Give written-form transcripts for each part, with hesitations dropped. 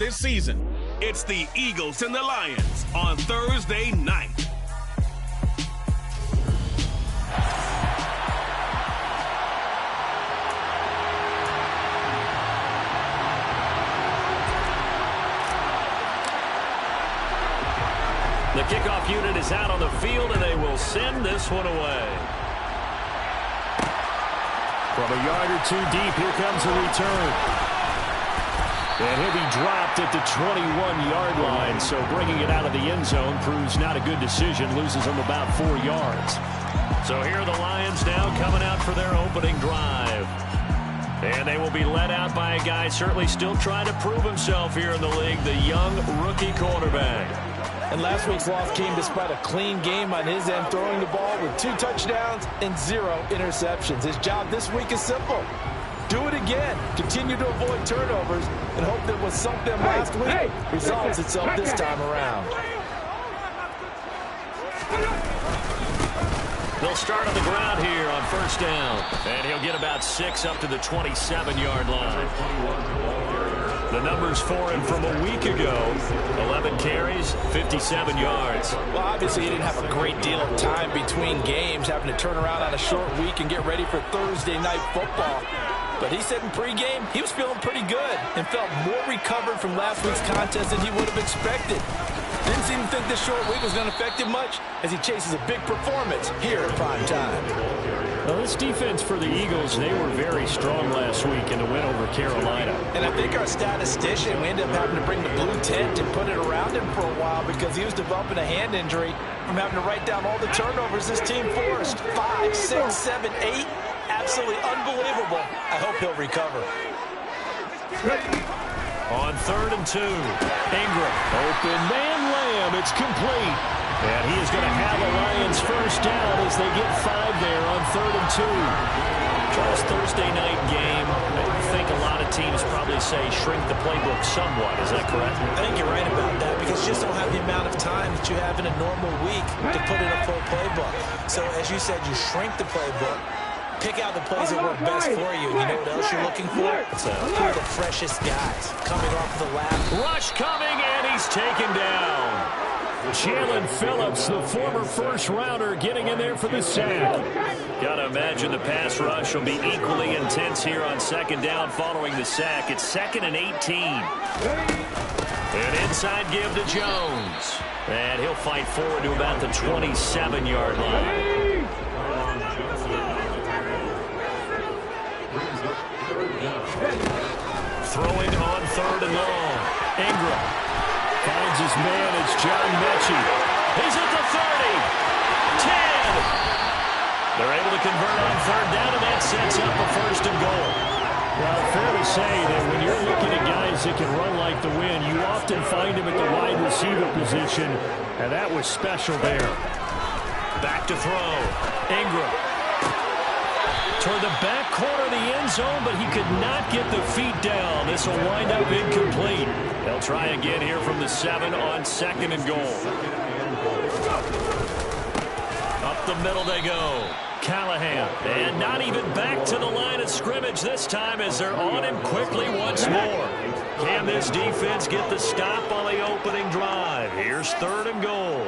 this season. It's the Eagles and the Lions on Thursday night. The kickoff unit is out on the field, and they will send this one away. From a yard or two deep, here comes a return. And he'll be dropped at the 21-yard line, so bringing it out of the end zone proves not a good decision, loses him about 4 yards. So here are the Lions now coming out for their opening drive. And they will be led out by a guy certainly still trying to prove himself here in the league, the young rookie quarterback. And last week's loss came despite a clean game on his end, throwing the ball with 2 touchdowns and 0 interceptions. His job this week is simple. Do it again. Continue to avoid turnovers and hope that what sunk them last week resolves itself this time around. They'll start on the ground here on first down. And he'll get about 6 up to the 27-yard line. The numbers for him from a week ago: 11 carries, 57 yards. Well, obviously he didn't have a great deal of time between games, having to turn around on a short week and get ready for Thursday night football. But he said in pregame he was feeling pretty good and felt more recovered from last week's contest than he would have expected. Didn't seem to think this short week was going to affect him much as he chases a big performance here at prime time. Well, this defense for the Eagles, they were very strong last week in the win over Carolina. And I think our statistician, we ended up having to bring the blue tent and put it around him for a while because he was developing a hand injury from having to write down all the turnovers this team forced. 5, 6, 7, 8. Absolutely unbelievable. I hope he'll recover. On 3rd and 2, Ingram. Open man Lamb. It's complete. And he is going to have a Lions first down as they get 5 there on 3rd and 2. Charles, Thursday night game. I think a lot of teams probably say shrink the playbook somewhat. Is that correct? I think you're right about that because you just don't have the amount of time that you have in a normal week to put in a full playbook. So as you said, you shrink the playbook. Pick out the plays that work best for you. You know what else you're looking for? Who are the freshest guys coming off the lap? Rush coming, and he's taken down. Jalen Phillips, the former first-rounder, getting in there for the sack. Got to imagine the pass rush will be equally intense here on 2nd down following the sack. It's 2nd and 18. An inside give to Jones. And he'll fight forward to about the 27-yard line. Throwing on 3rd and long. Ingram finds his man. It's John Mechie. He's at the 30. 10. They're able to convert on 3rd down, and that sets up a 1st and goal. Well, fair to say that when you're looking at guys that can run like the wind, you often find him at the wide receiver position, and that was special there. Back to throw. Ingram. Toward the back corner of the end zone, but he could not get the feet down. This will wind up incomplete. They'll try again here from the 7 on 2nd and goal. Up the middle they go. Callahan, and not even back to the line of scrimmage this time as they're on him quickly once more. Can this defense get the stop on the opening drive? Here's 3rd and goal.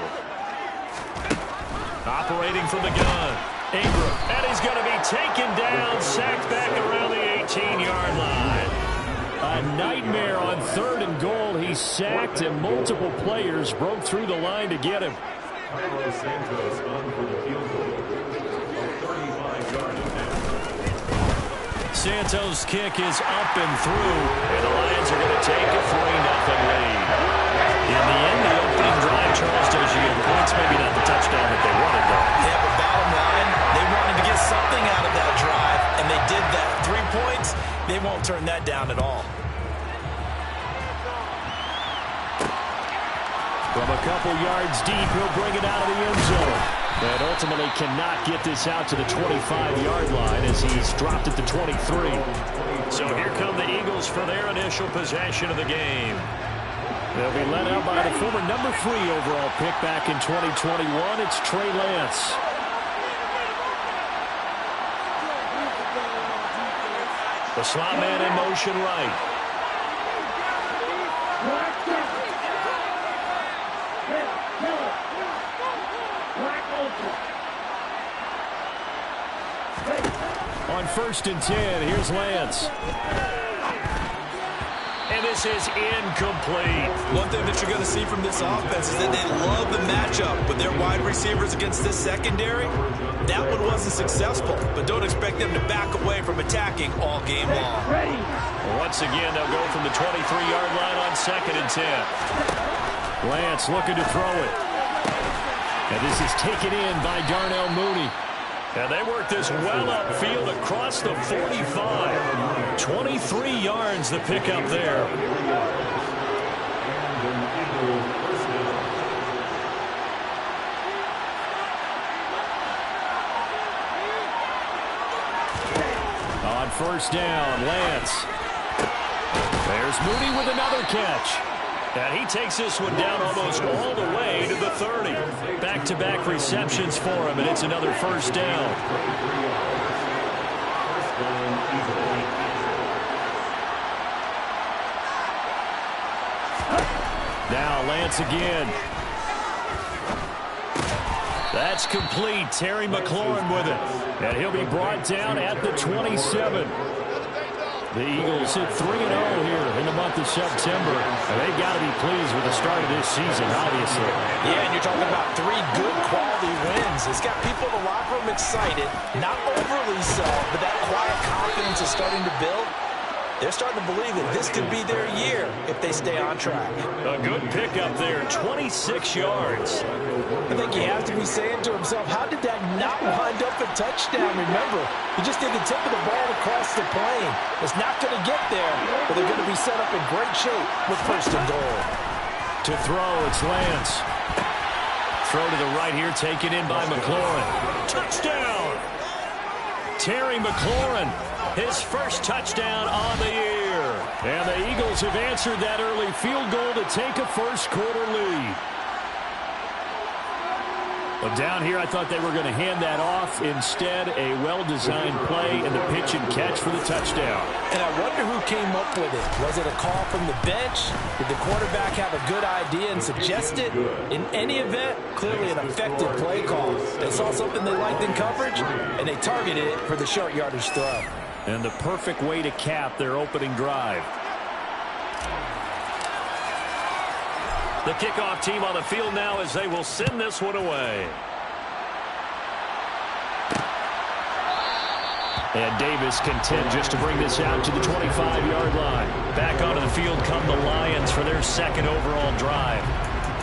Operating from the gun. Ingram, and he's going to be taken down, sacked back around the 18-yard line. A nightmare on 3rd and goal. He's sacked, and multiple players broke through the line to get him. Santos' kick is up and through, and the Lions are going to take a 3-0 lead. In the end, the opening drive, Charles, does you get points, maybe not the touchdown that they wanted, though. Yeah, but bottom line, they wanted to get something out of that drive, and they did that. 3 points, they won't turn that down at all. From a couple yards deep, he'll bring it out of the end zone. And ultimately cannot get this out to the 25-yard line as he's dropped at the 23. So here come the Eagles for their initial possession of the game. They'll be led out by the former number 3 overall pick back in 2021. It's Trey Lance. The slot man in motion right. first and 10. Here's Lance. And this is incomplete. One thing that you're going to see from this offense is that they love the matchup with their wide receivers against this secondary. That one wasn't successful, but don't expect them to back away from attacking all game long. Once again, they'll go from the 23-yard line on second and 10. Lance looking to throw it. And this is taken in by Darnell Mooney. And they work this well upfield across the 45. 23 yards the pickup there. On first down, Lance. There's Mooney with another catch. And he takes this one down almost all the way to the 30. Back-to-back receptions for him, and it's another first down. Now Lance again. That's complete. Terry McLaurin with it. And he'll be brought down at the 27. The Eagles hit 3-0 here in the month of September. And they've got to be pleased with the start of this season, obviously. Yeah, and you're talking about 3 good quality wins. It's got people in the locker room excited, not overly so, but that quiet confidence is starting to build. They're starting to believe that this could be their year if they stay on track. A good pickup there, 26 yards. I think he has to be saying to himself, how did that not wind up a touchdown? Remember, he just did the tip of the ball across the plane. It's not going to get there, but they're going to be set up in great shape with first and goal. To throw, it's Lance. Throw to the right here, taken in by McLaurin. Touchdown! Terry McLaurin, his first touchdown on the year. And the Eagles have answered that early field goal to take a first-quarter lead. But down here, I thought they were going to hand that off. Instead, a well-designed play and the pitch and catch for the touchdown. And I wonder who came up with it. Was it a call from the bench? Did the quarterback have a good idea and suggest it? In any event, clearly an effective play call. They saw something they liked in coverage, and they targeted it for the short yardage throw. And the perfect way to cap their opening drive. The kickoff team on the field now as they will send this one away. And Davis content just to bring this out to the 25-yard line. Back onto the field come the Lions for their second overall drive.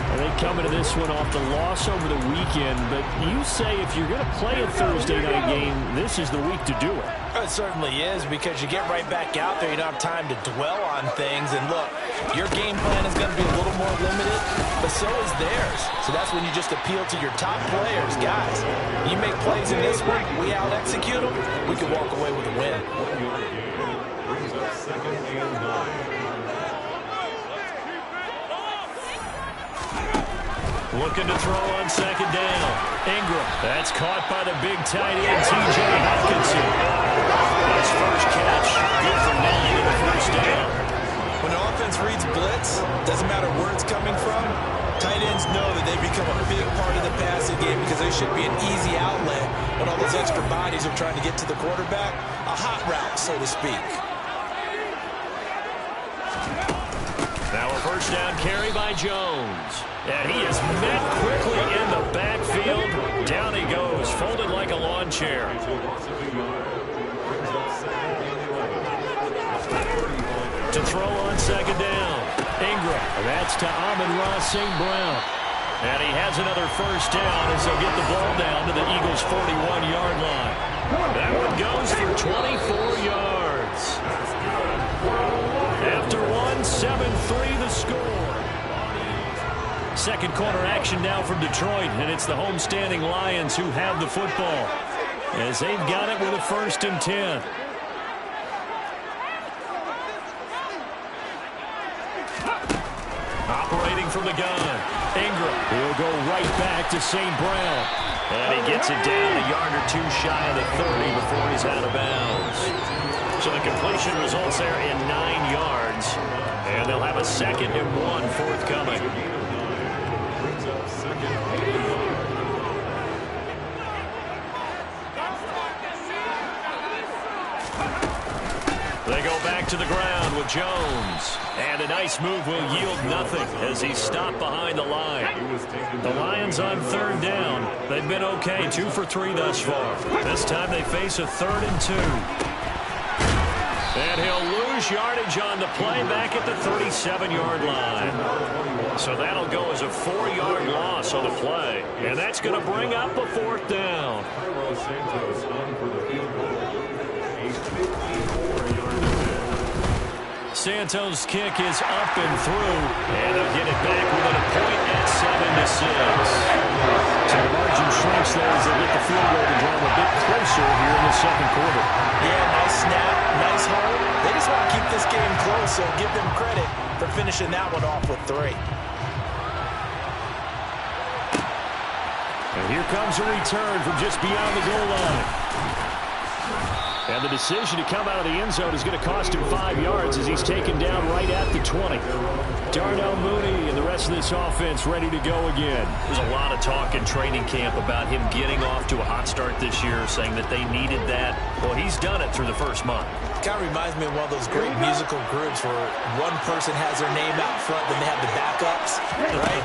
And they come into this one off the loss over the weekend, but you say if you're going to play a Thursday night game, this is the week to do it. It certainly is, because you get right back out there. You don't have time to dwell on things. And look, your game plan is going to be a little more limited, but so is theirs. So that's when you just appeal to your top players. Guys, you make plays in this one, we out-execute them, we can walk away with a win. Brings up second and 9. Looking to throw on second down. Ingram. That's caught by the big tight end, T.J. Hawkinson. His first catch. Good for 9 in the first down. When the offense reads blitz, doesn't matter where it's coming from, tight ends know that they become a big part of the passing game because they should be an easy outlet when all those extra bodies are trying to get to the quarterback. A hot route, so to speak. Now a first down carry by Jones. And he is met quickly in the backfield. Down he goes, folded like a lawn chair. To throw on second down. Ingram. That's to Amon-Ra St. Brown. And he has another first down as they'll get the ball down to the Eagles' 41-yard line. That one goes for 24 yards. After one, 7-3 the score. Second quarter action now from Detroit, and it's the homestanding Lions who have the football as they've got it with a first and 10. Operating from the gun, Ingram. He'll go right back to St. Brown. And he gets it down a yard or two shy of the 30 before he's out of bounds. So the completion results there in 9 yards. And they'll have a second and 1 forthcoming. to the ground with Jones. And a nice move will yield nothing as he's stopped behind the line. The Lions on third down. They've been okay, 2 for 3 thus far. This time they face a 3rd and 2. And he'll lose yardage on the play back at the 37-yard line. So that'll go as a 4-yard loss on the play. And that's going to bring up a 4th down. Santos' kick is up and through, and they'll get it back within a point at 7-6. So the margin shrinks there as they get the field goal to draw them a bit closer here in the second quarter. Yeah, nice snap, nice hold. They just want to keep this game close, so give them credit for finishing that one off with 3. And here comes a return from just beyond the goal line. And the decision to come out of the end zone is going to cost him 5 yards as he's taken down right at the 20. Darnell Mooney and the rest of this offense ready to go again. There's a lot of talk in training camp about him getting off to a hot start this year, saying that they needed that. Well, he's done it through the first month. Kind of reminds me of one of those great musical groups where one person has their name out front, then they have the backups, right?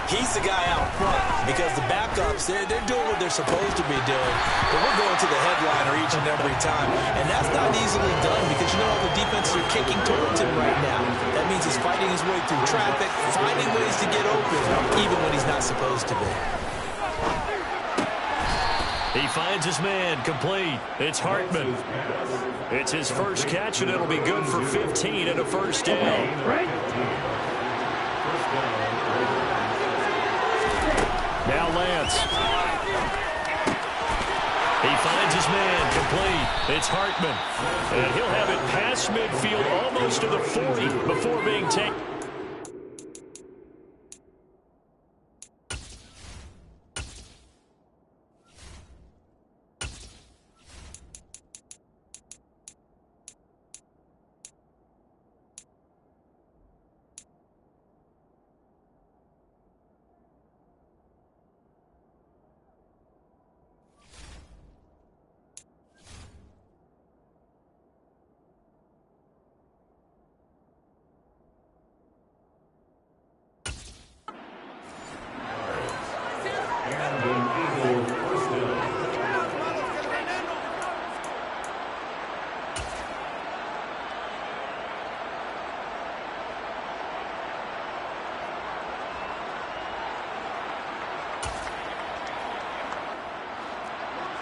He's the guy out front because the backups, they're doing what they're supposed to be doing, but we're going to the headliner each and every time. And that's not easily done because, you know, all the defenses are kicking towards him right now. That means he's fighting his way through traffic, finding ways to get open, even when he's not supposed to be. He finds his man, complete. It's Hartman. It's his first catch, and it'll be good for 15 and a first down. Now Lance. He finds his man, complete. It's Hartman. And he'll have it past midfield, almost to the 40, before being taken.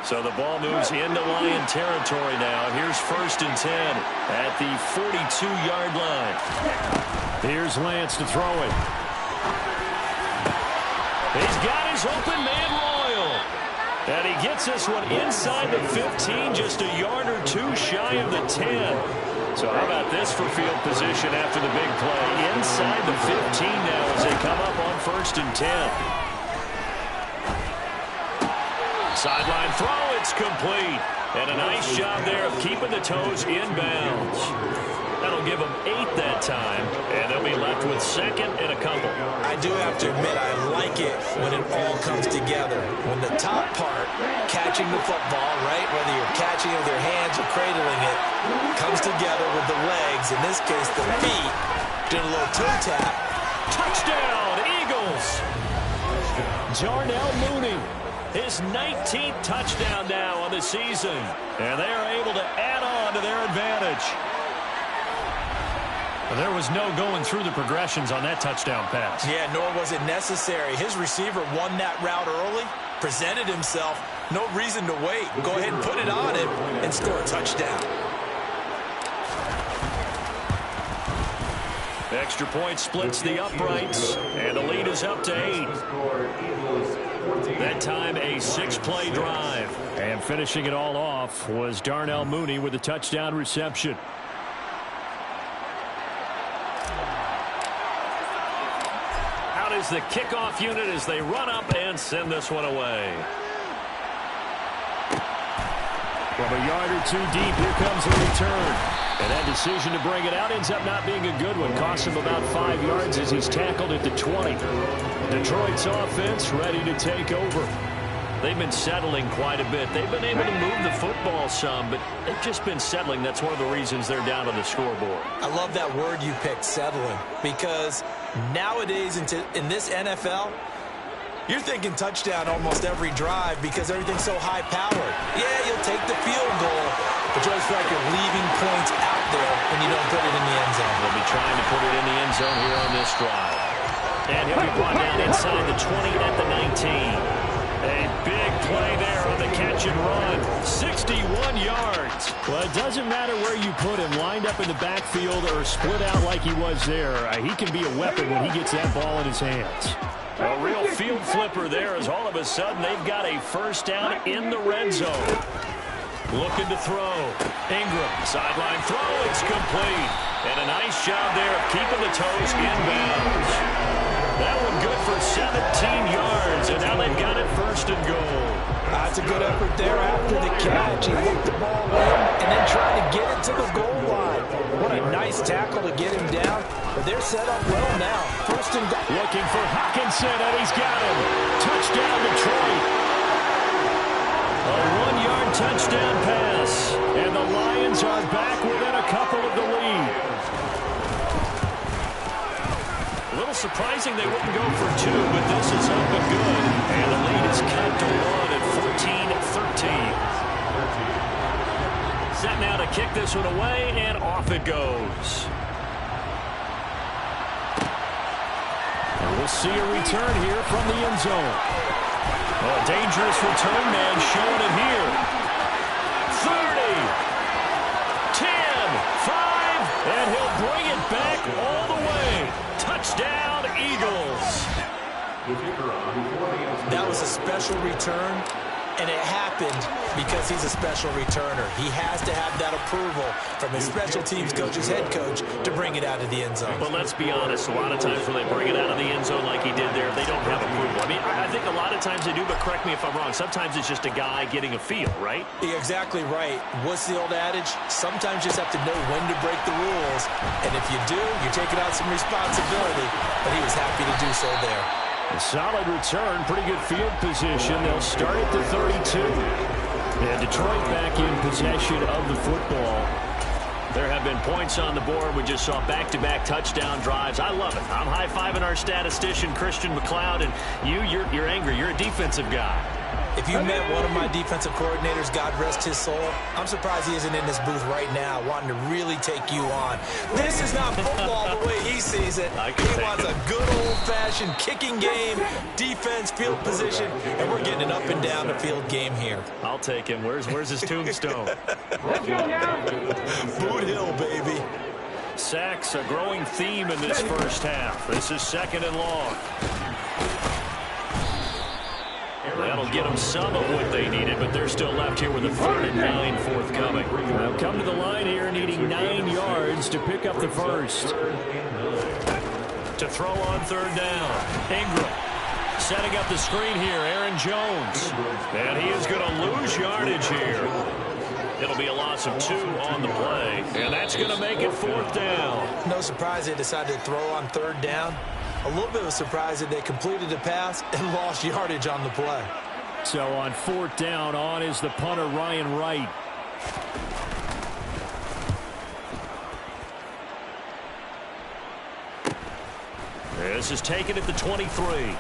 So the ball moves into Lion territory now. Here's 1st and 10 at the 42-yard line. Here's Lance to throw it. He's got his open man, Royal. And he gets this one inside the 15, just a yard or 2 shy of the 10. So how about this for field position after the big play? Inside the 15 now as they come up on 1st and 10. Sideline throw, it's complete. And a nice job there of keeping the toes inbounds. That'll give them 8 that time, and they'll be left with 2nd and a couple. I do have to admit, I like it when it all comes together. When the top part, catching the football, right, whether you're catching it with your hands or cradling it, comes together with the legs, in this case the feet, doing a little toe tap. Touchdown, Eagles! Darnell Mooney. His 19th touchdown now on the season. And they are able to add on to their advantage. There was no going through the progressions on that touchdown pass. Yeah, nor was it necessary. His receiver won that route early, presented himself. No reason to wait. Go ahead and put it on him and score a touchdown. Extra point splits the uprights, and the lead is up to 8. That time a 6-play drive. And finishing it all off was Darnell Mooney with a touchdown reception. Out is the kickoff unit as they run up and send this one away. From a yard or 2 deep, here comes a return. And that decision to bring it out ends up not being a good one. Costs him about 5 yards as he's tackled at the 20. Detroit's offense ready to take over. They've been settling quite a bit. They've been able to move the football some, but they've just been settling. That's one of the reasons they're down on the scoreboard. I love that word you picked, settling, because nowadays in this NFL, you're thinking touchdown almost every drive because everything's so high-powered. Yeah, you'll take the field goal, but you always feel like you're leaving points out there when you don't put it in the end zone. They'll be trying to put it in the end zone here on this drive. And he'll be brought down inside the 20 at the 19. A big play there on the catch and run. 61 yards. Well, it doesn't matter where you put him, lined up in the backfield or split out like he was there. He can be a weapon when he gets that ball in his hands. A real field flipper there as all of a sudden they've got a first down in the red zone. Looking to throw. Ingram, sideline throw, it's complete. And a nice job there of keeping the toes inbounds. That one good for 17 yards, and now they've got it first and goal. That's a good effort there after the catch. He looked the ball in and then tried to get it to the goal line. What a nice tackle to get him down. But they're set up well now. First and goal. Looking for Hockenson, and he's got him. Touchdown, Detroit. A 1-yard touchdown pass, and the Lions are back within a couple of the lead. A little surprising they wouldn't go for 2, but this is up and good. And the lead is cut to 1 at 14-13. Set now to kick this one away, and off it goes. And we'll see a return here from the end zone. A dangerous return man showing it here. 30, 10, 5, and he'll bring it back all the way. Touchdown, Eagles. That was a special return, and it happened because he's a special returner. He has to have that approval from his special teams coach's head coach to bring it out of the end zone. But let's be honest, a lot of times when they bring it out of the end zone like he did there, they don't have approval. I mean, I think a lot of times they do, but correct me if I'm wrong. Sometimes it's just a guy getting a feel, right? You're exactly right. What's the old adage? Sometimes you just have to know when to break the rules, and if you do, you're taking out some responsibility, but he was happy to do so there. A solid return, pretty good field position. They'll start at the 32. And Detroit back in possession of the football. There have been points on the board. We just saw back-to-back touchdown drives. I love it. I'm high-fiving our statistician, Christian McLeod, and you're angry. You're a defensive guy. If you met one of my defensive coordinators, God rest his soul, I'm surprised he isn't in this booth right now wanting to really take you on. This is not football the way he sees it. He wants a good old-fashioned kicking game, defense, field position, and we're getting an up-and-down the field game here. I'll take him. Where's his tombstone? Boot Hill, baby. Sacks, a growing theme in this first half. This is 2nd and long. That'll get them some of what they needed, but they're still left here with a 3rd and 9 forthcoming. They'll come to the line here needing 9 yards to pick up the first. To throw on 3rd down. Ingram setting up the screen here. Aaron Jones. And he is going to lose yardage here. It'll be a loss of 2 on the play, and that's going to make it 4th down. No surprise they decided to throw on 3rd down. A little bit of a surprise that they completed the pass and lost yardage on the play. So on 4th down, on is the punter, Ryan Wright. This is taken at the 23.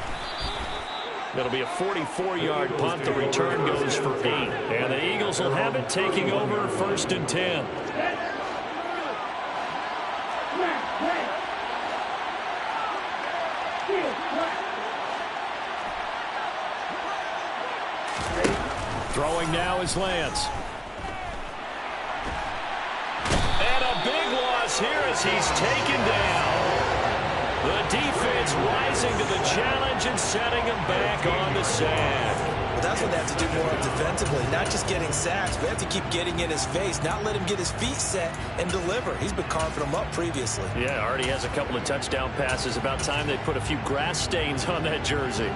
It'll be a 44-yard punt. The return goes for 8. And the Eagles will have it, taking over 1st and 10. Throwing now is Lance. And a big loss here as he's taken down. The defense rising to the challenge and setting him back on the sack. Well, that's what they have to do more of defensively, not just getting sacks, but they have to keep getting in his face, not let him get his feet set and deliver. He's been carving them up previously. Yeah, already has a couple of touchdown passes. About time they put a few grass stains on that jersey.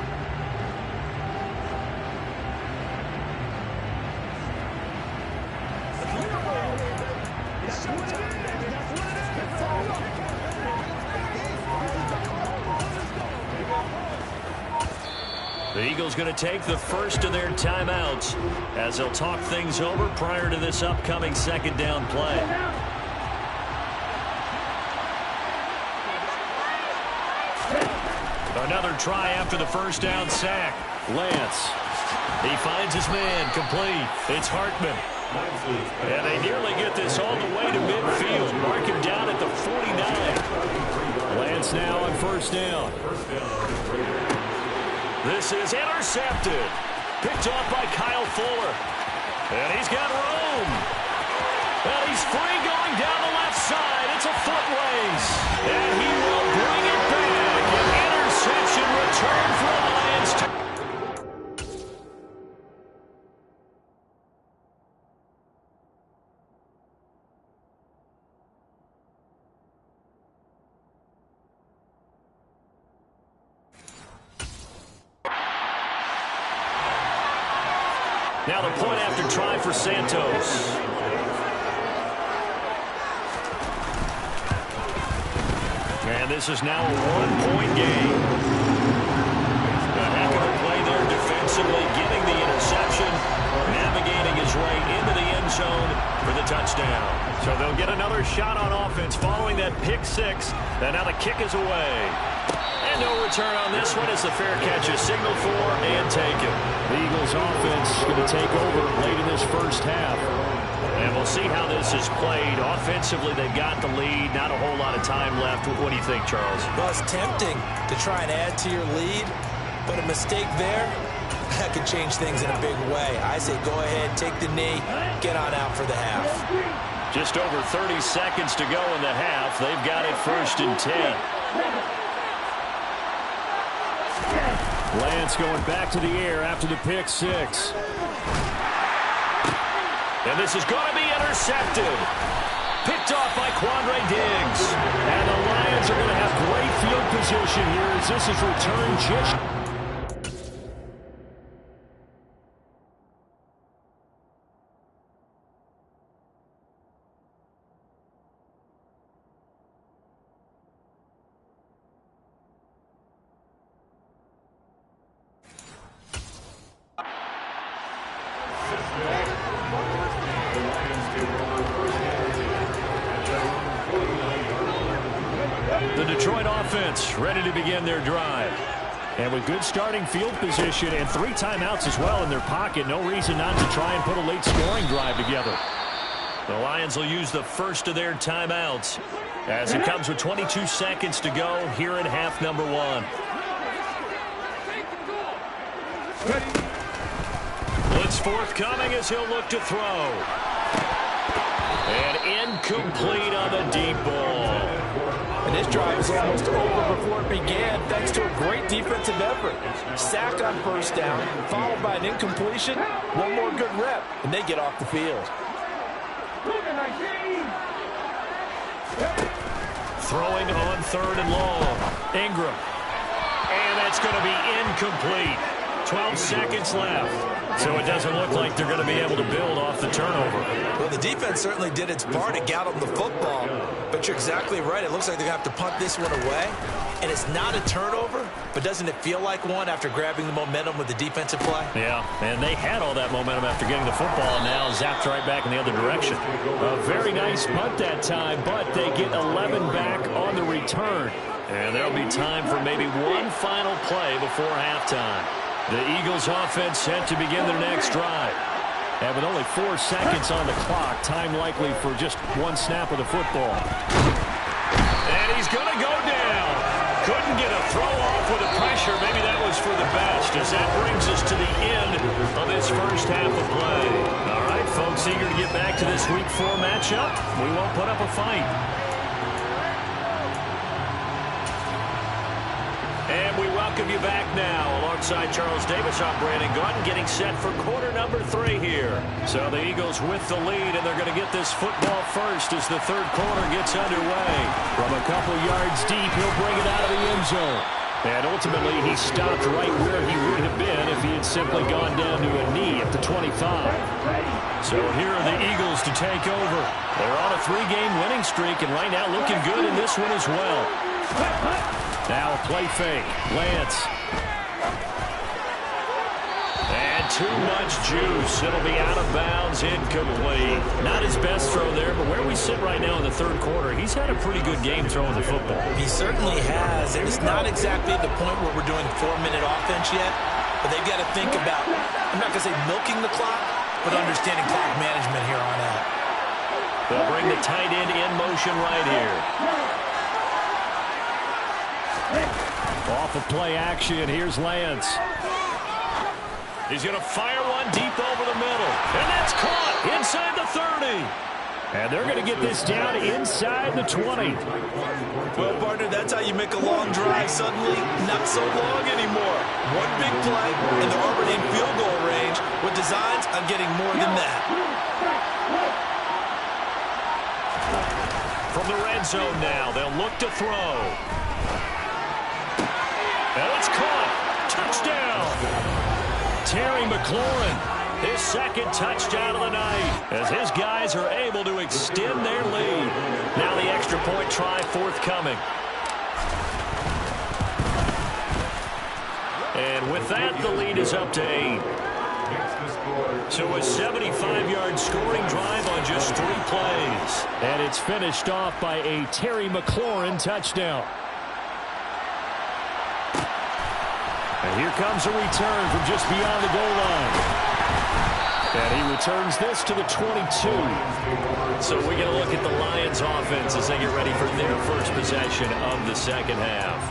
The Eagles going to take the first of their timeouts as they'll talk things over prior to this upcoming second down play. Another try after the first down sack. Lance. He finds his man complete. It's Hartman. And they nearly get this all the way to midfield. Mark him down at the 49. Lance now on first down. This is intercepted. Picked off by Kyle Fuller. And he's got room. And he's free going down the left side. It's a foot race. And he will bring it back. An interception return for the Lions. Now the point after try for Santos. And this is now a one-point game. A heck of a play there defensively, getting the interception, navigating his way into the end zone for the touchdown. So they'll get another shot on offense following that pick six. And now the kick is away. And no return on this one as the fair catch is signaled for and taken. The Eagles offense going to take over late in this first half. And we'll see how this is played. Offensively, they've got the lead. Not a whole lot of time left. What do you think, Charles? Well, it's tempting to try and add to your lead, but a mistake there, that could change things in a big way. I say go ahead, take the knee, get on out for the half. Just over 30 seconds to go in the half. They've got it 1st and 10. Lance going back to the air after the pick six. And this is going to be intercepted. Picked off by Quandre Diggs. And the Lions are going to have great field position here as this is returned just... The Detroit offense ready to begin their drive. And with good starting field position and 3 timeouts as well in their pocket, no reason not to try and put a late scoring drive together. The Lions will use the first of their timeouts as it comes with 22 seconds to go here in half number 1. Blitz forthcoming as he'll look to throw. And incomplete on the deep ball. And this drive is almost over before it began thanks to a great defensive effort. Sack on first down, followed by an incompletion. One more good rep, and they get off the field. Throwing on 3rd and long. Ingram. And that's going to be incomplete. 12 seconds left. So it doesn't look like they're going to be able to build off the turnover. Well, the defense certainly did its part to get them the football. But you're exactly right. It looks like they're going to have to punt this one away. And it's not a turnover, but doesn't it feel like one after grabbing the momentum with the defensive play? Yeah, and they had all that momentum after getting the football, and now zapped right back in the other direction. A very nice punt that time, but they get 11 back on the return. And there'll be time for maybe one final play before halftime. The Eagles offense set to begin their next drive. And with only 4 seconds on the clock, time likely for just one snap of the football. And he's going to go down. Couldn't get a throw off with the pressure. Maybe that was for the best, as that brings us to the end of this first half of play. All right, folks, eager to get back to this Week 4 matchup. We won't put up a fight. And we welcome you back now. Alongside Charles Davis, I'm Brandon Gordon, getting set for quarter number 3 here. So the Eagles with the lead, and they're going to get this football first as the third quarter gets underway. From a couple yards deep, he'll bring it out of the end zone. And ultimately, he stopped right where he would have been if he had simply gone down to a knee at the 25. So here are the Eagles to take over. They're on a 3-game winning streak, and right now looking good in this one as well. Now a play fake. Lance. too much juice. It'll be out of bounds, incomplete. Not his best throw there, but where we sit right now in the third quarter, he's had a pretty good game throwing the football. He certainly has, and it's not exactly the point where we're doing 4-minute offense yet, but they've got to think about, I'm not going to say milking the clock, but understanding clock management here on out. They'll bring the tight end in motion right here. Off of play action, here's Lance. He's going to fire one deep over the middle. And that's caught inside the 30. And they're going to get this down inside the 20. Well, partner, that's how you make a long drive suddenly not so long anymore. One big play, and they're already in field goal range with designs on getting more than that. From the red zone now, they'll look to throw. And it's caught. Touchdown. Terry McLaurin, his second touchdown of the night, as his guys are able to extend their lead. Now the extra point try forthcoming. And with that, the lead is up to 8. So a 75-yard scoring drive on just 3 plays. And it's finished off by a Terry McLaurin touchdown. And here comes a return from just beyond the goal line. And he returns this to the 22. So we're going to look at the Lions offense as they get ready for their first possession of the second half.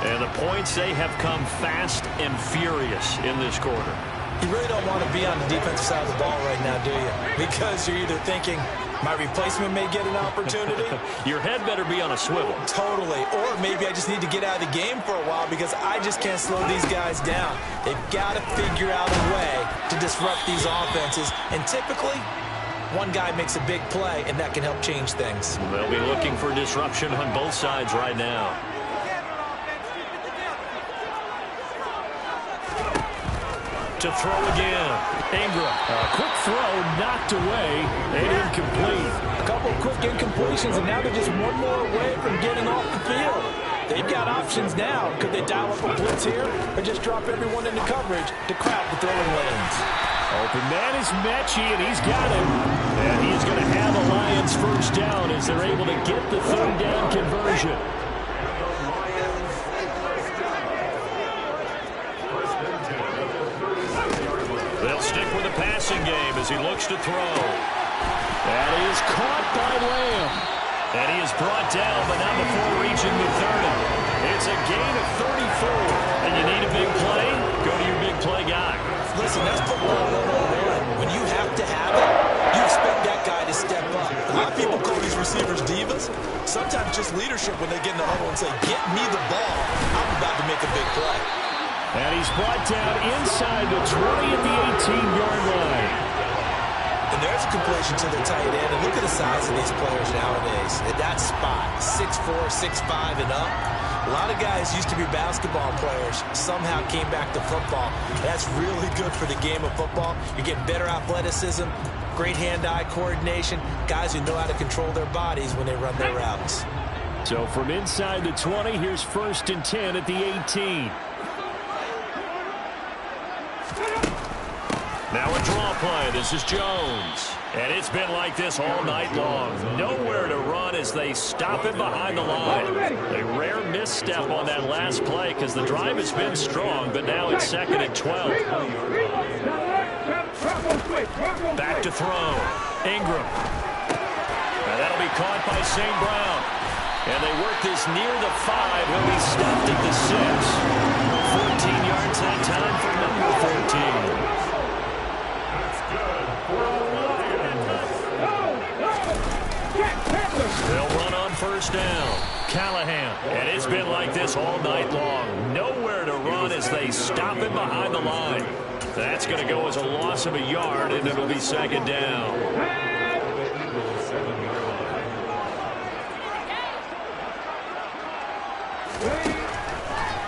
And the points, they have come fast and furious in this quarter. You really don't want to be on the defensive side of the ball right now, do you? Because you're either thinking, my replacement may get an opportunity. Your head better be on a swivel. Totally. Or maybe I just need to get out of the game for a while because I just can't slow these guys down. They've got to figure out a way to disrupt these offenses. And typically, one guy makes a big play, and that can help change things. They'll be looking for disruption on both sides right now. To throw again. Ingram. A quick throw knocked away and incomplete. A couple of quick incompletions, and now they're just one more away from getting off the field. They've got options now. Could they dial up a blitz here or just drop everyone into coverage to crowd the throwing lanes? Open man is Mechie, and he's got him. And he's going to have a Lions first down as they're able to get the third down conversion. They'll stick with the passing game as he looks to throw. And he is caught by Lamb. And he is brought down, but not before reaching the 30. It's a gain of 34. And you need a big play? Go to your big play guy. Listen, that's football 101. When you have to have it, you expect that guy to step up. A lot of people call these receivers divas. Sometimes just leadership when they get in the huddle and say, get me the ball. I'm about to make a big play. And he's brought down inside the 20 at the 18-yard line. And there's a completion to the tight end. And look at the size of these players nowadays. At that spot, 6'4", 6'5", and up. A lot of guys used to be basketball players. Somehow came back to football. That's really good for the game of football. You're getting better athleticism, great hand-eye coordination, guys who know how to control their bodies when they run their routes. So from inside the 20, here's 1st and 10 at the 18. Now a draw play. This is Jones. And it's been like this all night long. Nowhere to run as they stop him behind the line. A rare misstep on that last play because the drive has been strong, but now it's 2nd and 12. Back to throw. Ingram. And that'll be caught by St. Brown. And they work this near the 5. He'll be stopped at the 6. 14 yards that time for number 14. They'll run on 1st down. Callahan. And it's been like this all night long. Nowhere to run as they stop him behind the line. That's going to go as a loss of a yard, and it'll be 2nd down.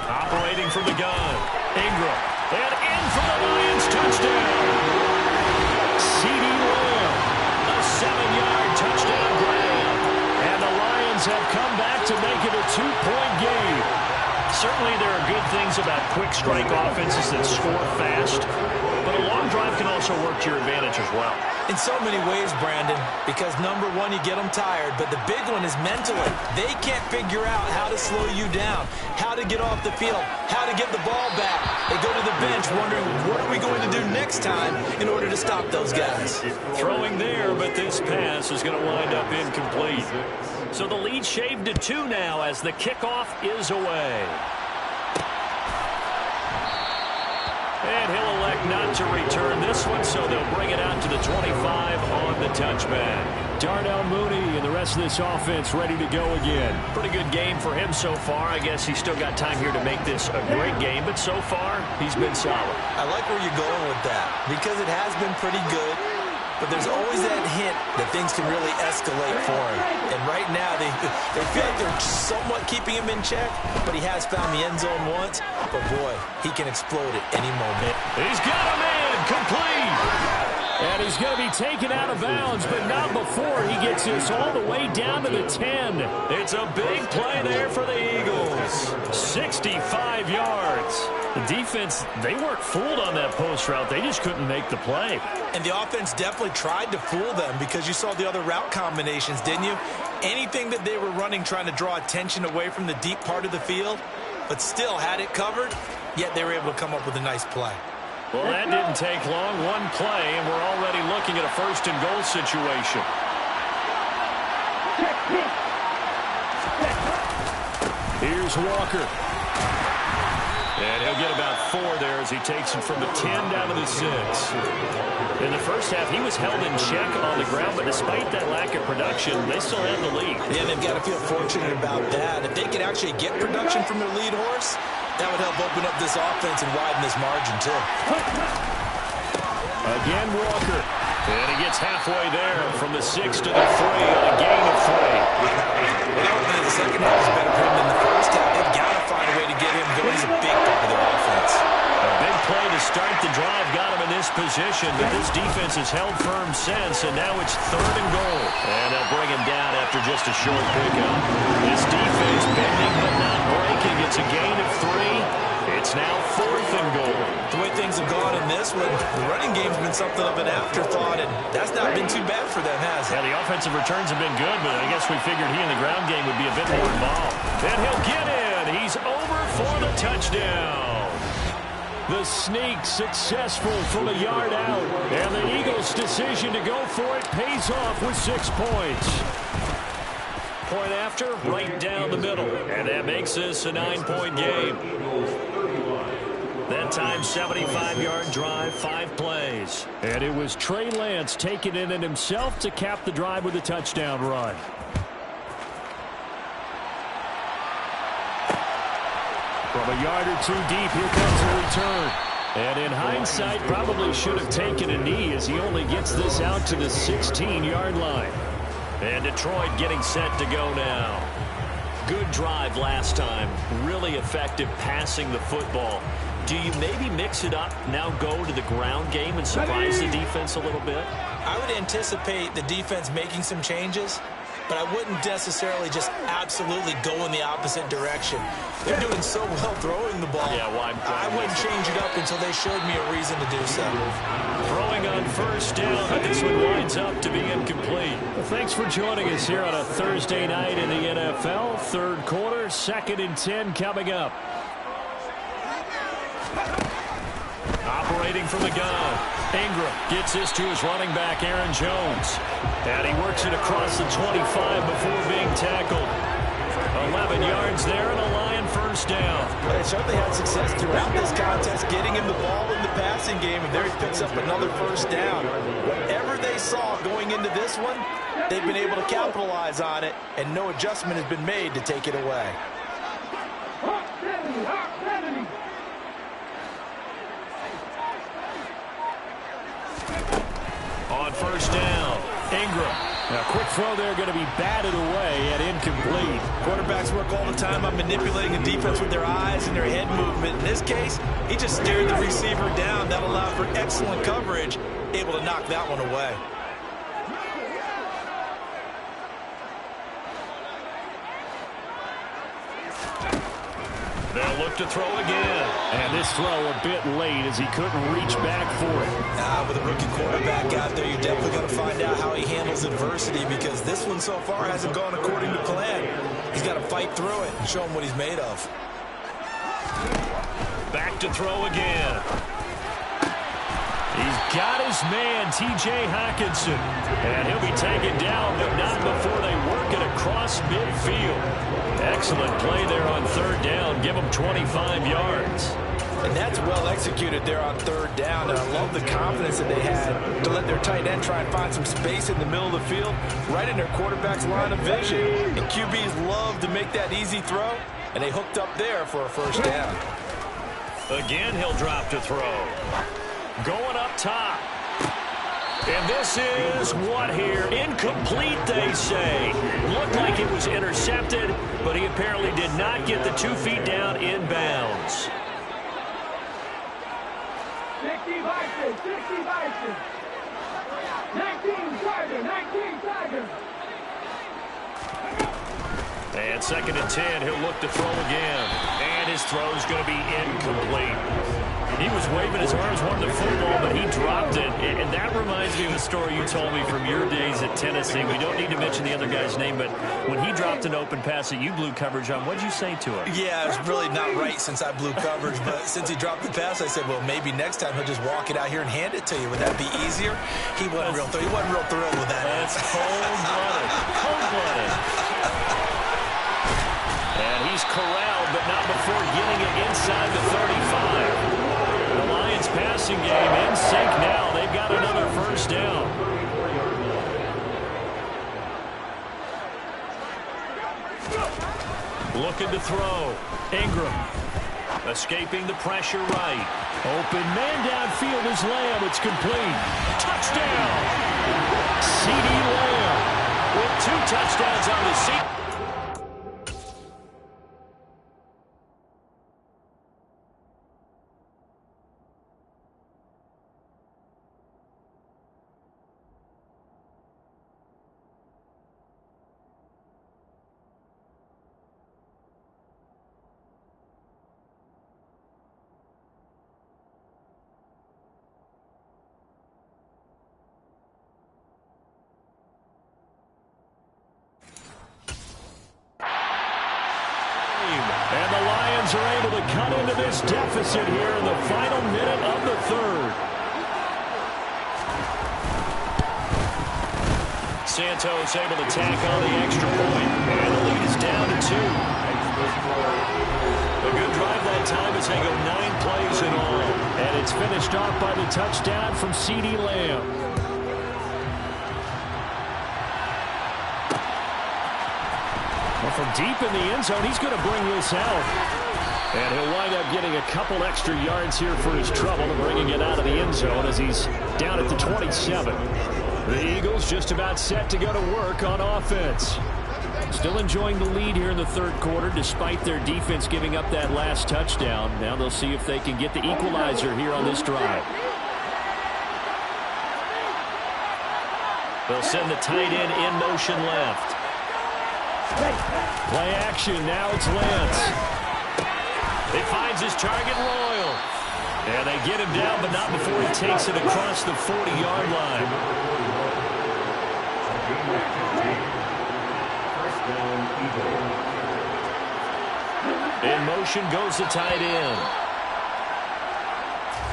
Operating from the gun. Ingram. And in for the Lions touchdown. C.D. Lamb. A 7-yard touchdown grab. And the Lions have come back to make it a 2-point game. Certainly there are good things about quick strike offenses that score fast, but a long drive can also work to your advantage as well. In so many ways, Brandon, because number one, you get them tired, but the big one is mentally. They can't figure out how to slow you down, how to get off the field, how to get the ball back. They go to the bench wondering, what are we going to do next time in order to stop those guys? Throwing there, but this pass is going to wind up incomplete. So the lead shaved to 2 now as the kickoff is away. And he'll elect not to return this one, so they'll bring it out to the 25 on the touchback. Darnell Mooney and the rest of this offense ready to go again. Pretty good game for him so far. I guess he's still got time here to make this a great game, but so far, he's been solid. I like where you're going with that because it has been pretty good. But there's always that hint that things can really escalate for him. And right now, they feel like they're somewhat keeping him in check, but he has found the end zone once. But, boy, he can explode at any moment. He's got him in, complete. And he's going to be taken out of bounds, but not before he gets this all the way down to the 10. It's a big play there for the Eagles. 65 yards. The defense, they weren't fooled on that post route. They just couldn't make the play. And the offense definitely tried to fool them because you saw the other route combinations, didn't you? Anything that they were running trying to draw attention away from the deep part of the field, but still had it covered, yet they were able to come up with a nice play. Well, that didn't take long. One play, and we're already looking at a first-and-goal situation. Here's Walker. And he'll get about 4 there as he takes him from the 10 down to the 6. In the first half, he was held in check on the ground, but despite that lack of production, they still have the lead. Yeah, they've got to feel fortunate about that. If they could actually get production from their lead horse, that would help open up this offense and widen this margin, too. Again, Walker. And he gets halfway there from the 6 to the 3 on a gain of 3. Well, the second half is better for him than the first half. They've got to find a way to get him going. He's a big part of their offense. A big play to start the drive got him in this position, but this defense has held firm since, and now it's 3rd and goal. And they'll bring him down after just a short pickup. This defense bending but not breaking. It's a gain of 3. It's now 4th and goal. The way things have gone in this one, the running game's been something of an afterthought, and that's not been too bad for them, has it? Yeah, the offensive returns have been good, but I guess we figured he in the ground game would be a bit more involved. And he'll get in. He's over for the touchdown. The sneak successful from a yard out, and the Eagles' decision to go for it pays off with 6 points. Point after, right down the middle, and that makes this a 9-point game. That time, 75-yard drive, 5 plays. And it was Trey Lance taking it in himself to cap the drive with a touchdown run. From a yard or 2 deep, here comes a return. And in hindsight, probably should have taken a knee as he only gets this out to the 16-yard line. And Detroit getting set to go now. Good drive last time. Really effective passing the football. Do you maybe mix it up, now go to the ground game and surprise the defense a little bit? I would anticipate the defense making some changes, but I wouldn't necessarily just absolutely go in the opposite direction. They're doing so well throwing the ball. Yeah, well, I wouldn't change it up until they showed me a reason to do so. Throwing on first down, but this one winds up to be incomplete. Well, thanks for joining us here on a Thursday night in the NFL. 3rd quarter, 2nd and 10 coming up. Operating from the gun. Ingram gets this to his running back, Aaron Jones. And he works it across the 25 before being tackled. 11 yards there and a Lion first down. They certainly had success throughout this contest getting him the ball in the passing game, and there he picks up another first down. Whatever they saw going into this one, they've been able to capitalize on it, and no adjustment has been made to take it away. On first down, Ingram. Now, quick throw there going to be batted away and incomplete. Quarterbacks work all the time on manipulating a defense with their eyes and their head movement. In this case, he just stared the receiver down. That allowed for excellent coverage, able to knock that one away. They'll look to throw again. And this throw a bit late as he couldn't reach back for it. With a rookie quarterback out there, you're definitely going to find out how he handles adversity, because this one so far hasn't gone according to plan. He's got to fight through it and show him what he's made of. Back to throw again. He's got his man, T.J. Hockenson. And he'll be taken down, but not before they work it across midfield. Excellent play there on third down. Give him 25 yards. And that's well executed there on third down. And I love the confidence that they had to let their tight end try and find some space in the middle of the field, right in their quarterback's line of vision. And QBs love to make that easy throw, and they hooked up there for a first down. Again, he'll drop to throw. Going up top. And this is what here? Incomplete, they say. Looked like it was intercepted, but he apparently did not get the 2 feet down in bounds. 60 Vikings, 60 Vikings. 19 Tigers, 19 Tigers. And 2nd and 10, he'll look to throw again. And his throw is going to be incomplete. He was waving his arms, wanting the football, but he dropped it. And that reminds me of a story you told me from your days at Tennessee. We don't need to mention the other guy's name, but when he dropped an open pass that you blew coverage on, what did you say to him? Yeah, it was really not right since I blew coverage, but since he dropped the pass, I said, well, maybe next time he'll just walk it out here and hand it to you. Would that be easier? He wasn't real thrilled with that. That's cold-blooded. Cold-blooded. And he's corralled, but not before getting it inside the 35. The Lions passing game in sync now. They've got another first down. Looking to throw. Ingram. Escaping the pressure right. Open man downfield is Lamb. It's complete. Touchdown! C.D. Lamb with 2 touchdowns on the season. And the Lions are able to cut into this deficit here in the final minute of the third. Santos able to tack on the extra point. And the lead is down to 2. A good drive that time as they go 9 plays in all. And it's finished off by the touchdown from C.D. Lamb. From deep in the end zone, he's going to bring this out. And he'll wind up getting a couple extra yards here for his trouble and bringing it out of the end zone as he's down at the 27. The Eagles just about set to go to work on offense. Still enjoying the lead here in the third quarter despite their defense giving up that last touchdown. Now they'll see if they can get the equalizer here on this drive. They'll send the tight end in motion left. Play action, now it's Lance. He finds his target, Royal. And they get him down, but not before he takes it across the 40-yard line. In motion goes the tight end.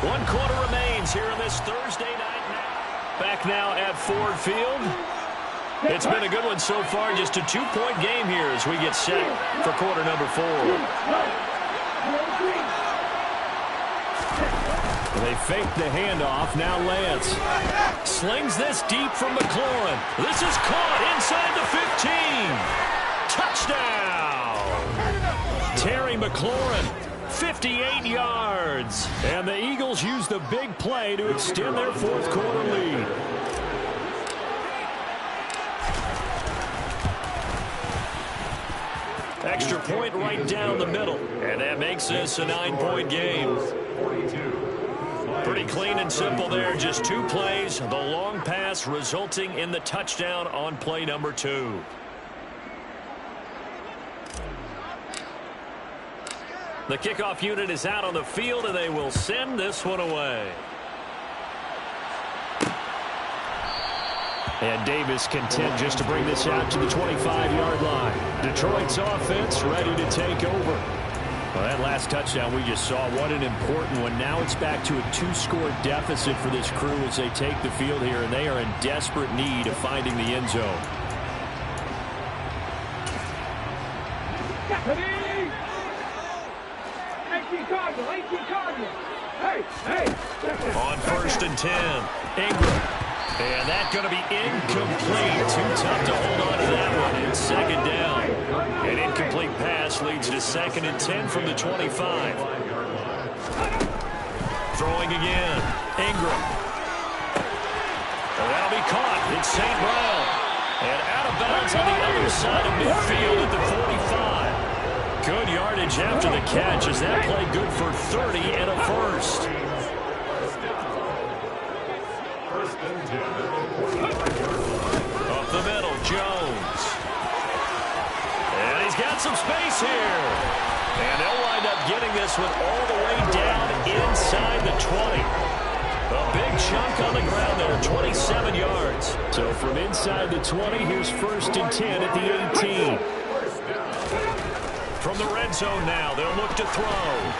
1 quarter remains here in this Thursday night. Back now at Ford Field. It's been a good one so far. Just a 2-point game here as we get set for quarter number 4. They fake the handoff. Now Lance slings this deep from McLaurin. This is caught inside the 15. Touchdown! Terry McLaurin, 58 yards. And the Eagles use the big play to extend their fourth quarter lead. Extra point right down the middle. And that makes this a 9-point game. Pretty clean and simple there. Just 2 plays. The long pass resulting in the touchdown on play number 2. The kickoff unit is out on the field, and they will send this one away. And Davis content just to bring this out to the 25-yard line. Detroit's offense ready to take over. Well, that last touchdown we just saw, what an important one. Now it's back to a 2-score deficit for this crew as they take the field here, and they are in desperate need of finding the end zone. 18 Cardinals. Hey. On 1st and 10, Ingram. And that's going to be incomplete. Too tough to hold on to that one. It's 2nd down. An incomplete pass leads to 2nd and 10 from the 25. Throwing again. Ingram. And that'll be caught. It's St. Brown. And out of bounds on the other side of midfield at the 45. Good yardage after the catch as that play good for 30 and a first. Up the middle, Jones. And he's got some space here. And they'll wind up getting this one all the way down inside the 20. A big chunk on the ground there, 27 yards. So from inside the 20, here's 1st and 10 at the 18. From the red zone now, they'll look to throw.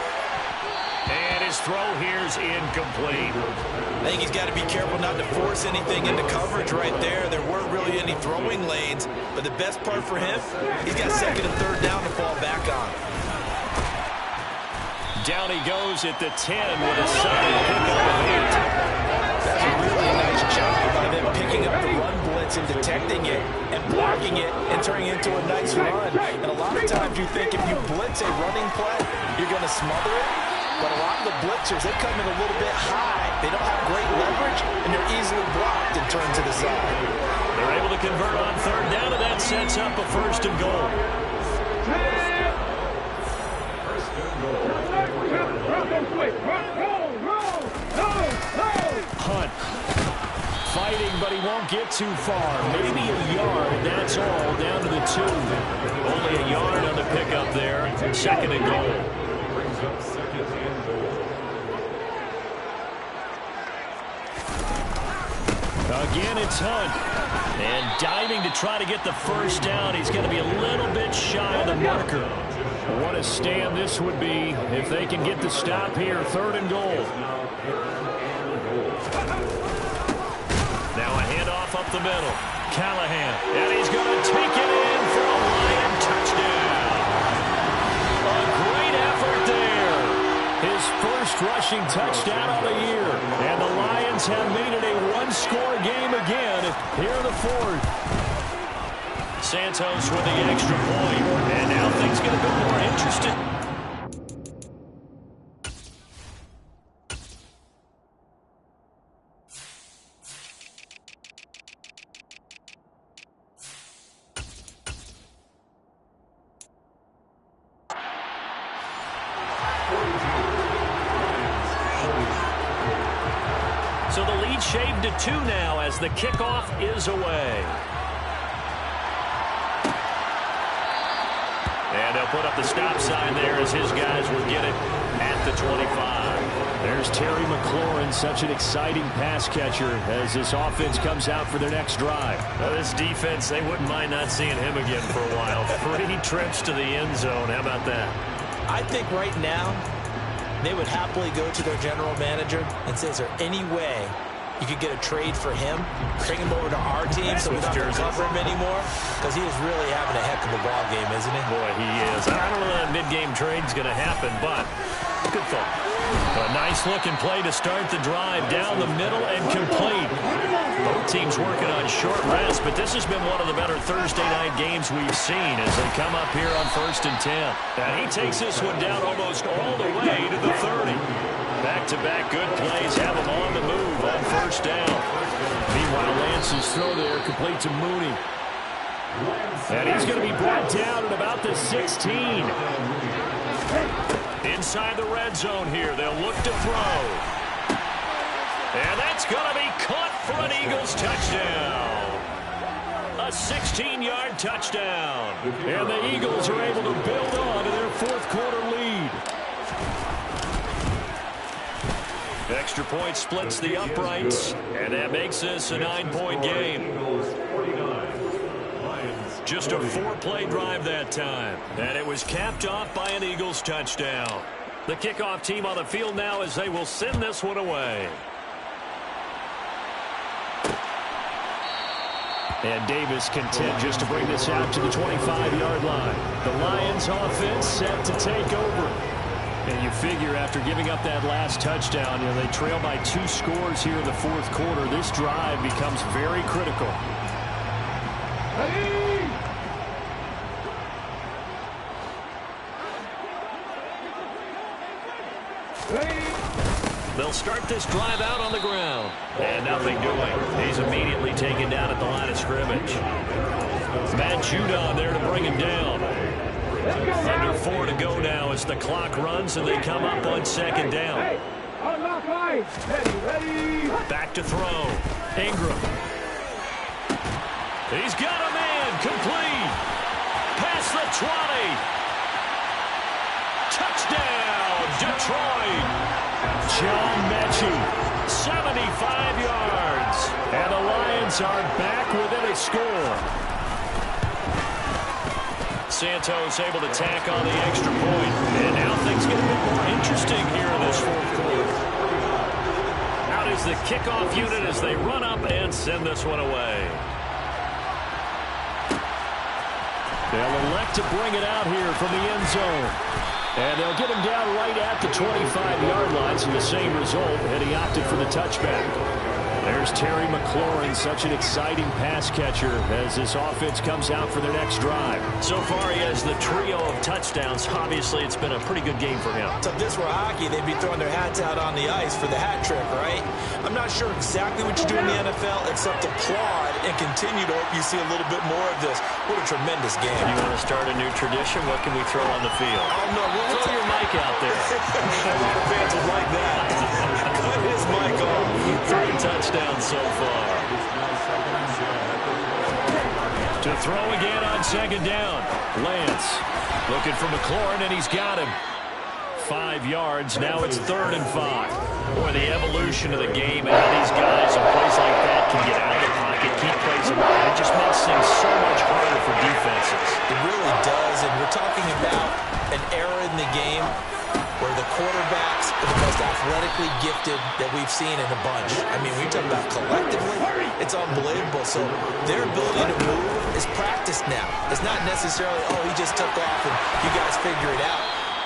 And his throw here's incomplete. I think he's got to be careful not to force anything into coverage right there. There weren't really any throwing lanes, but the best part for him, he's got 2nd and 3rd down to fall back on. Down he goes at the 10 with a solid pickup of 8. That's a really nice job by them picking up the run blitz and detecting it and blocking it and turning it into a nice run. And a lot of times you think if you blitz a running play, you're going to smother it. But a lot of the blitzers, they come in a little bit high. They don't have great leverage, and they're easily blocked and turned to the side. They're able to convert on 3rd down, and that sets up a 1st and goal. Hunt. Fighting, but he won't get too far. Maybe a yard, that's all, down to the 2. Only a yard on the pickup there. 2nd and goal. Again, it's Hunt. And diving to try to get the 1st down. He's going to be a little bit shy of the marker. What a stand this would be if they can get the stop here. 3rd and goal. Now a handoff up the middle. Callahan. And he's going to take it in for a Lion touchdown. A great effort there. His first rushing touchdown of the year. And the Lions have made it a 1-score game again here in the 4th. Santos with the extra point. And now things get a bit more interesting. So the lead shaved to 2 now as the kickoff is away. And they'll put up the stop sign there as his guys will get it at the 25. There's Terry McLaurin, such an exciting pass catcher as this offense comes out for their next drive. Well, this defense, they wouldn't mind not seeing him again for a while. 3 trips to the end zone. How about that? I think right now they would happily go to their general manager and say, is there any way you could get a trade for him, bring him over to our team so we don't have to cover him anymore? Because he is really having a heck of a ball game, isn't he? Boy, he is. I don't know that mid-game trade's going to happen, but good thought. A nice-looking play to start the drive down the middle and complete. Both teams working on short rest, but this has been one of the better Thursday night games we've seen as they come up here on 1st and 10. And he takes this one down almost all the way to the 30. Back-to-back good plays have him on the move on 1st down. Meanwhile, Lance's throw there complete to Mooney. And he's going to be brought down at about the 16. Inside the red zone here, they'll look to throw. And that's going to be caught for an Eagles touchdown. A 16-yard touchdown. And the Eagles are able to build on to their 4th quarter lead. Extra point splits the uprights, and that makes this a 9-point game. Just a 4-play drive that time. And it was capped off by an Eagles touchdown. The kickoff team on the field now as they will send this one away. And Davis content just to bring this out to the 25-yard line. The Lions offense set to take over. And you figure after giving up that last touchdown, they trail by 2 scores here in the fourth quarter. This drive becomes very critical. They'll start this drive out on the ground. And nothing doing. He's immediately taken down at the line of scrimmage. Matt Judon there to bring him down. Under 4 to go now as the clock runs and they come up on second down. Back to throw. Ingram. He's got a man. Complete. Past the 20. Touchdown, Detroit. John Mechie, 75 yards. And the Lions are back within a score. Santos able to tack on the extra point. And now things get a bit more interesting here in this fourth quarter. Out is the kickoff unit as they run up and send this one away. They'll elect to bring it out here from the end zone. And they'll get him down right at the 25-yard line, so the same result, and he opted for the touchback. There's Terry McLaurin, such an exciting pass catcher as this offense comes out for their next drive. So far, he has the trio of touchdowns. Obviously, it's been a pretty good game for him. So if this were hockey, they'd be throwing their hats out on the ice for the hat trick, right? I'm not sure exactly what you do in the NFL except applaud and continue to hope you see a little bit more of this. What a tremendous game. You want to start a new tradition? What can we throw on the field? Oh, no. Throw your mic out there. A lot of fans would like that. Cut his mic off. 3 touchdowns so far. To throw again on second down. Lance looking for McLaurin, and he's got him. 5 yards. Now it's 3rd and 5. Boy, the evolution of the game and how these guys in plays like that can get out of the pocket, keep plays alive. It just makes things so much harder for defenses. It really does, and we're talking about an era in the game where the quarterbacks are the most athletically gifted that we've seen in a bunch. I mean, when you talk about collectively, it's unbelievable. So their ability to move is practiced now. It's not necessarily, oh, he just took off and you guys figure it out.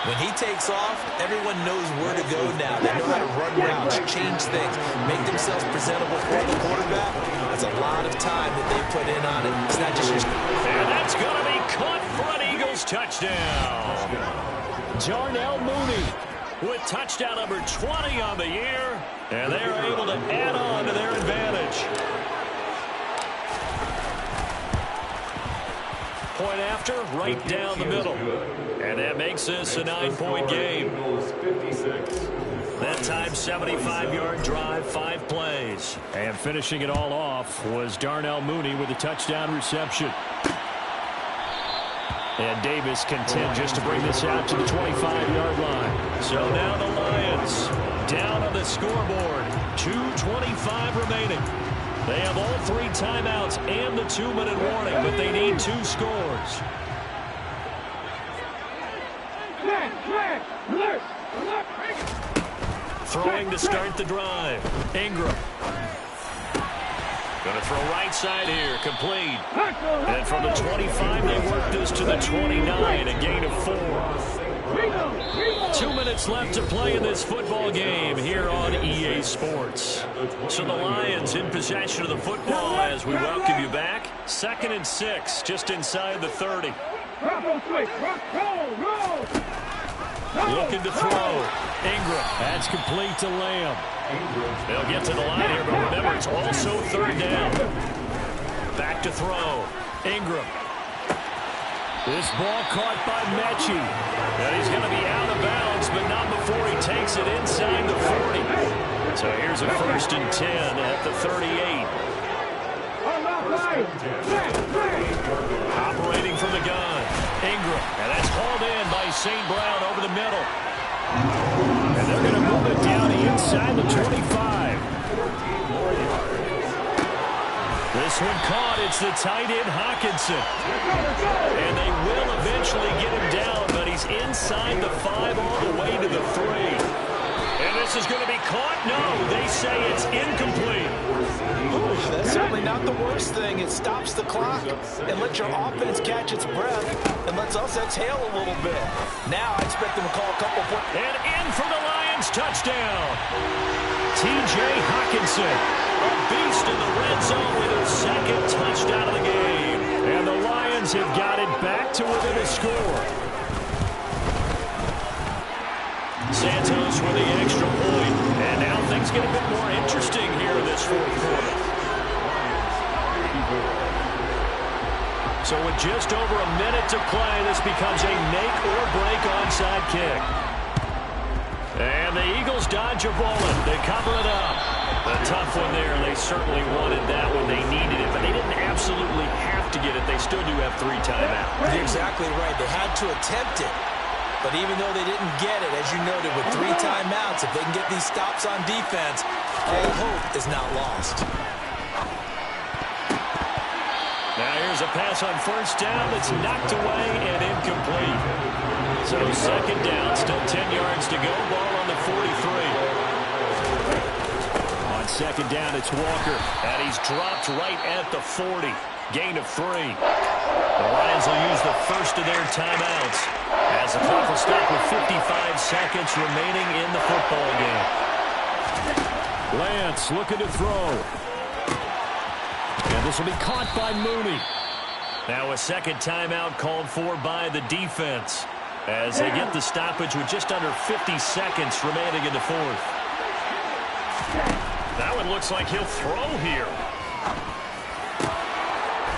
When he takes off, everyone knows where to go now. They know how to run routes, change things, make themselves presentable for the quarterback. That's a lot of time that they put in on it. It's not just your... And that's going to be caught for an Eagles touchdown. Darnell Mooney with touchdown number 20 on the year, and they are able to add on to their advantage. Point after, right down the middle. And that makes this a 9-point game. That time, 75-yard drive, 5 plays. And finishing it all off was Darnell Mooney with a touchdown reception. And Davis content just to bring this out to the 25-yard line. So now the Lions down on the scoreboard. 2:25 remaining. They have all 3 timeouts and the 2-minute warning, but they need 2 scores. Throwing to start the drive. Ingram. Going to throw right side here. Complete. And from the 25, they work this to the 29. A gain of 4. 2 minutes left to play in this football game here on EA Sports. So the Lions in possession of the football as we welcome you back. 2nd and 6, just inside the 30. Looking to throw. Ingram. That's complete to Lamb. They'll get to the line here, but remember, it's also 3rd down. Back to throw. Ingram. This ball caught by Mechie. And he's going to be out of bounds, but not before he takes it inside the 40. So here's a 1st and 10 at the 38. Operating from the gun. Ingram. And that's hauled in by St. Brown over the middle. And they're going to move it down inside the 20. this one caught. It's the tight end, Hawkinson. And they will eventually get him down, but he's inside the 5 all the way to the 3. And this is going to be caught? No, they say it's incomplete. Ooh, that's certainly not the worst thing. It stops the clock and lets your offense catch its breath and lets us exhale a little bit. Now I expect them to call a couple points. And in for the Lions, touchdown. T.J. Hawkinson, a beast in the red zone with his second touchdown of the game. And the Lions have got it back to within a score. Santos with the extra point. And now things get a bit more interesting here in this fourth quarter. So with just over a minute to play, this becomes a make or break onside kick. And the Eagles dodge a bullet. They cover it up. A tough one there. They certainly wanted that one. They needed it, but they didn't absolutely have to get it. They still do have 3 timeouts. You're exactly right. They had to attempt it. But even though they didn't get it, as you noted, with 3 timeouts, if they can get these stops on defense, all hope is not lost. Now here's a pass on first down that's knocked away and incomplete. So second down, still 10 yards to go. Ball on the 43. On second down, it's Walker. And he's dropped right at the 40. Gain of 3. The Lions will use the first of their timeouts as the clock will stop with 55 seconds remaining in the football game. Lance looking to throw. And this will be caught by Mooney. Now a second timeout called for by the defense as they get the stoppage with just under 50 seconds remaining in the fourth. That one looks like he'll throw here.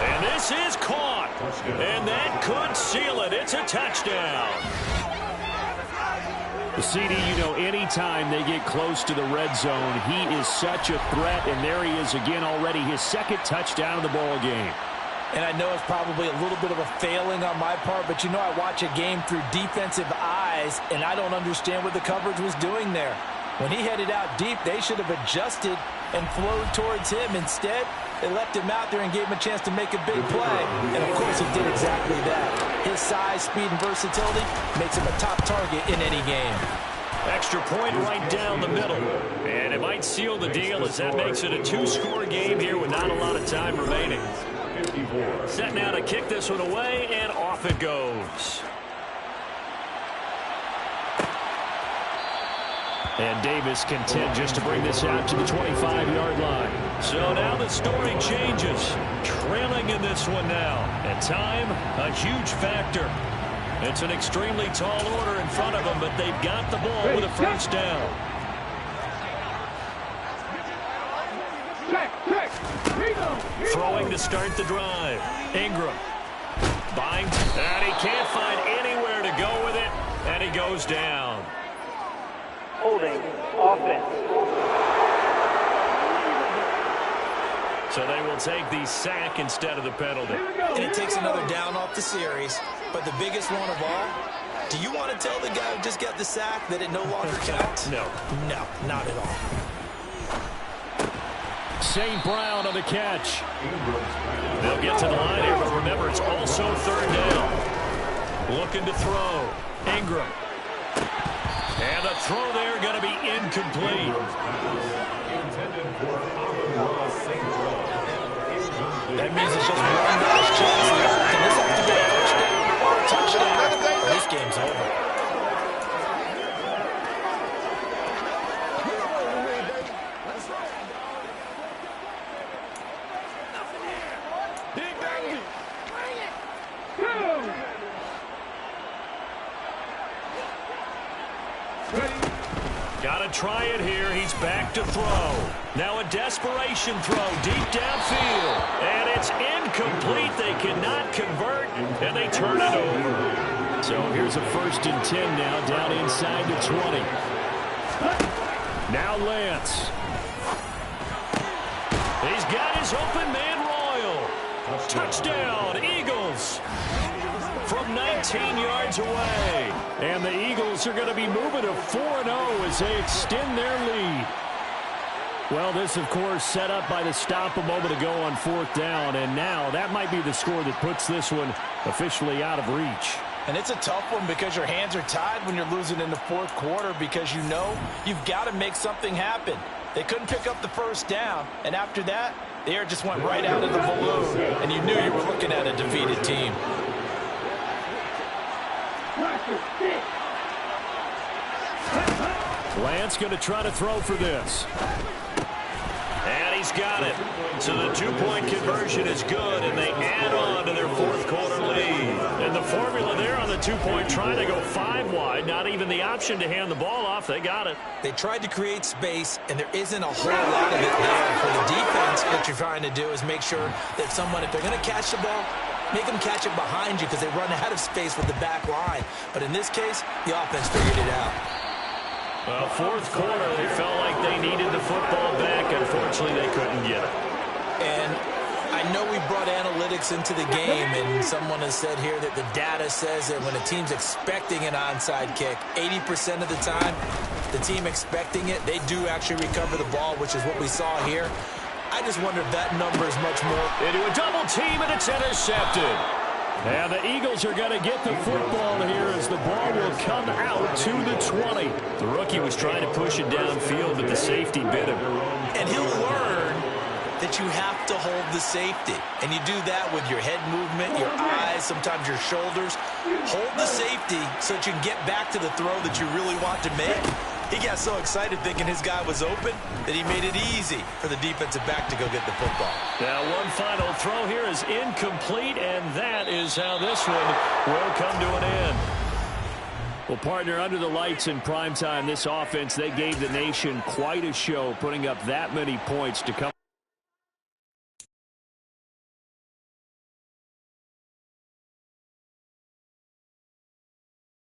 And this is caught. And that could seal it. It's a touchdown. CD, you know, anytime they get close to the red zone, he is such a threat. And there he is again already, his second touchdown of the ball game. And I know it's probably a little bit of a failing on my part, but you know I watch a game through defensive eyes, and I don't understand what the coverage was doing there. When he headed out deep, they should have adjusted and flowed towards him. Instead, they left him out there and gave him a chance to make a big play. And, of course, he did exactly that. His size, speed, and versatility makes him a top target in any game. Extra point right down the middle. And it might seal the deal as that makes it a 2-score game here with not a lot of time remaining. Set now to kick this one away, and off it goes. And Davis content just to bring this out to the 25-yard line. So now the story changes. Trailing in this one now. And time, a huge factor. It's an extremely tall order in front of them, but they've got the ball with a first down. Throwing to start the drive. Ingram. Binds, and he can't find anywhere to go with it, and he goes down. Holding offense. So they will take the sack instead of the penalty. And it takes another down off the series. But the biggest one of all, do you want to tell the guy who just got the sack that it no longer counts? No. No, not at all. St. Brown on the catch. They'll get to the line here, but remember, it's also third down. Looking to throw. Ingram. And the throw there going to be incomplete. That means it's just one last chance left, and this has to be a first down or a touchdown. This game's over. Got to try it here. He's back to throw. Now a desperation throw deep downfield. And it's incomplete. They cannot convert, and they turn it over. So here's a 1st and 10 now, down inside the 20. Now Lance. He's got his open man Royal. Touchdown, Eagles. From 19 yards away. And the Eagles are going to be moving to 4-0 as they extend their lead. Well, this, of course, set up by the stop a moment ago on 4th down, and now that might be the score that puts this one officially out of reach. And it's a tough one because your hands are tied when you're losing in the 4th quarter because you know you've got to make something happen. They couldn't pick up the first down, and after that, the air just went right out of the balloon, and you knew you were looking at a defeated team. Lance going to try to throw for this. And he's got it. So the two-point conversion is good, and they add on to their 4th quarter lead. And the formula there on the two-point, trying to go 5 wide, not even the option to hand the ball off. They got it. They tried to create space, and there isn't a whole lot of it there. For the defense, what you're trying to do is make sure that someone, if they're going to catch the ball, make them catch it behind you because they run out of space with the back line. But in this case, the offense figured it out. Well, 4th quarter, they felt like they needed the football back. Unfortunately, they couldn't get it. And I know we brought analytics into the game, and someone has said here that the data says that when a team's expecting an onside kick, 80% of the time, the team expecting it, they do actually recover the ball, which is what we saw here. I just wonder if that number is much more. Into a double team, and it's intercepted. And the Eagles are going to get the football here as the ball will come out to the 20. The rookie was trying to push it downfield, but the safety bit him. And he'll learn that you have to hold the safety. And you do that with your head movement, your eyes, sometimes your shoulders. Hold the safety so that you can get back to the throw that you really want to make. He got so excited thinking his guy was open that he made it easy for the defensive back to go get the football. Now, one final throw here is incomplete, and that is how this one will come to an end. Well, partner, under the lights in primetime, this offense, they gave the nation quite a show, putting up that many points to come.